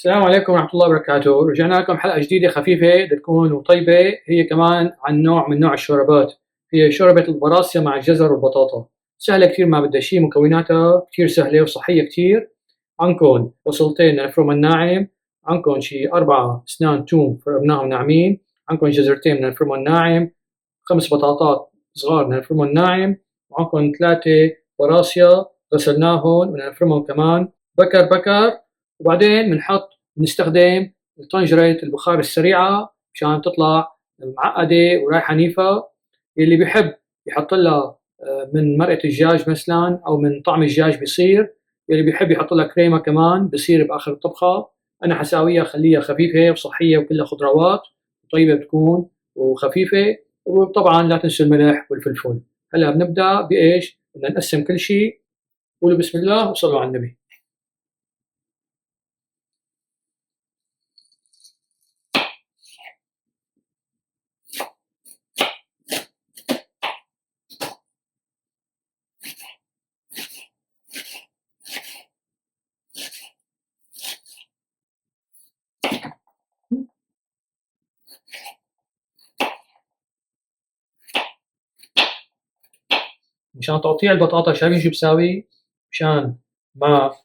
السلام عليكم ورحمة الله وبركاته. رجعنا لكم حلقة جديدة خفيفة بدها تكون وطيبة، هي كمان عن نوع من نوع الشوربات. هي شوربة البراسيا مع الجزر والبطاطا. سهلة كتير، ما بدها شي، مكوناتها كتير سهلة وصحية كتير. عندكم بصلتين الفروم الناعم، عندكم شي 4 أسنان توم فرمناهم ناعمين، عندكم جزرتين من الفروم الناعم، 5 بطاطات صغار من الفروم الناعم، وعندكم 3 براسيا غسلناهم ونفرمهم كمان بكر بكر. وبعدين بنستخدم طنجرة البخار السريعة مشان تطلع معقدة ورايحة نيفة. اللي بيحب يحط لها من مرقة الدجاج مثلا أو من طعم الدجاج بيصير، اللي بيحب يحط لها كريمة كمان بصير بآخر الطبخة. أنا حساويها خليها خفيفة وصحية وكلها خضروات وطيبة بتكون وخفيفة. وطبعا لا تنسوا الملح والفلفل. هلا بنبدأ بإيش؟ بدنا نقسم كل شيء. قولوا بسم الله وصلوا على النبي. مشان تقطيع البطاطا شايفين شو بساوي؟ مشان ما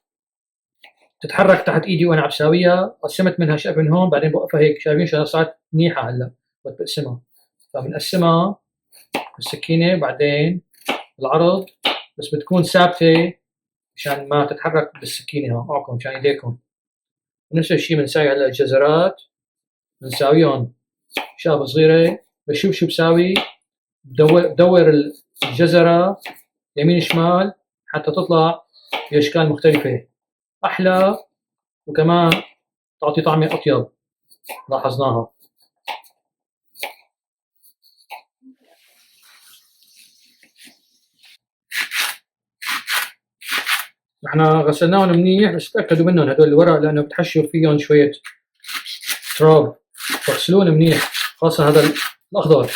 تتحرك تحت ايدي وانا عم بساويها، قسمت منها شقف من هون، بعدين بوقفها هيك. شايفين شو صارت منيحه هلا وقت بقسمها. فبنقسمها بالسكينه بعدين بالعرض، بس بتكون ثابته مشان ما تتحرك بالسكينه هون معكم مشان ايديكم. ونفس الشيء بنساوي هلا الجزرات، بنساويهم شاب صغيره. بشوف شو بساوي، بدور الجزره يمين شمال حتى تطلع باشكال مختلفه احلى، وكمان تعطي طعمه اطيب لاحظناها. نحن غسلناهم منيح، بس تأكدوا منهم هدول الورق لأنه بتحشوا فيهم شوية تراب، فاغسلوهم منيح، خاصة هذا الأخضر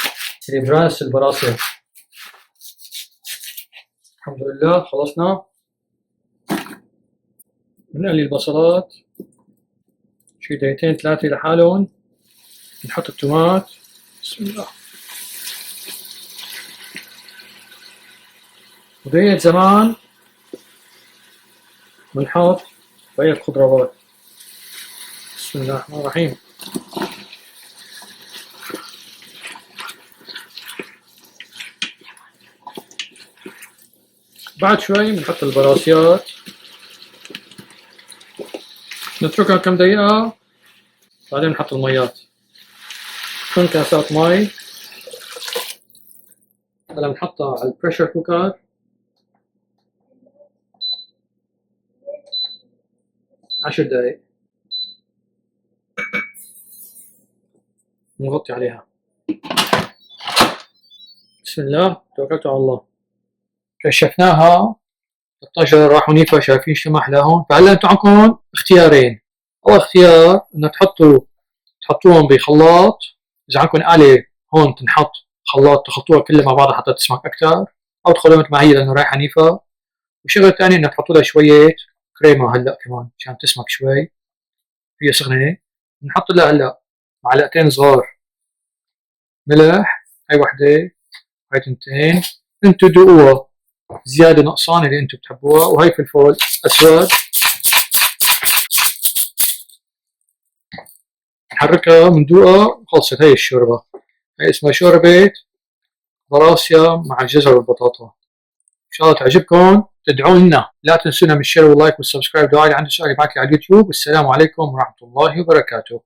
اللي براس البراسيا. الحمد لله خلصنا. بنقلي البصلات شي دقيقتين 3 لحالهم. نحط التومات، بسم الله. وبقية زمان بنحط بقية الخضروات. بسم الله الرحمن الرحيم. بعد شوي بنحط البراسيات، نتركها كم دقيقة، بعدين نحط الميات. 2 كاسات مي. هلا بنحطها على البريشر كوكر 10 دقايق، نغطي عليها. بسم الله توكلت على الله. كشفناها، الطشر راحوا نيفا، شايفين شو محلاهم. فهلا انتم عندكم اختيارين. اول اختيار انه تحطوهم بخلاط، اذا عندكم آلة هون تنحط خلاط تخلطوها كلها مع بعضها حتى تسمك اكثر، او تخلوها مثل ما هي لانه رايحه نيفا. والشغله الثانيه انه تحطوا لها شويه كريمه هلا كمان عشان تسمك شوي، هي سخنه. بنحط لها هلا معلقتين صغار ملح، هاي وحده، هاي تنتين، انتو دوقوها زياده نقصان اللي انتو بتحبوها. وهي فلفل اسود، نحركها بندوقها. خلصت هي الشوربه. هي اسمها شوربه براسيا مع الجزر والبطاطا. ان شاء الله تعجبكم. تدعوا لنا، لا تنسونا من الشير واللايك والسبسكرايب. دعوا لي عندي سؤال يبعث لي على اليوتيوب. والسلام عليكم ورحمه الله وبركاته.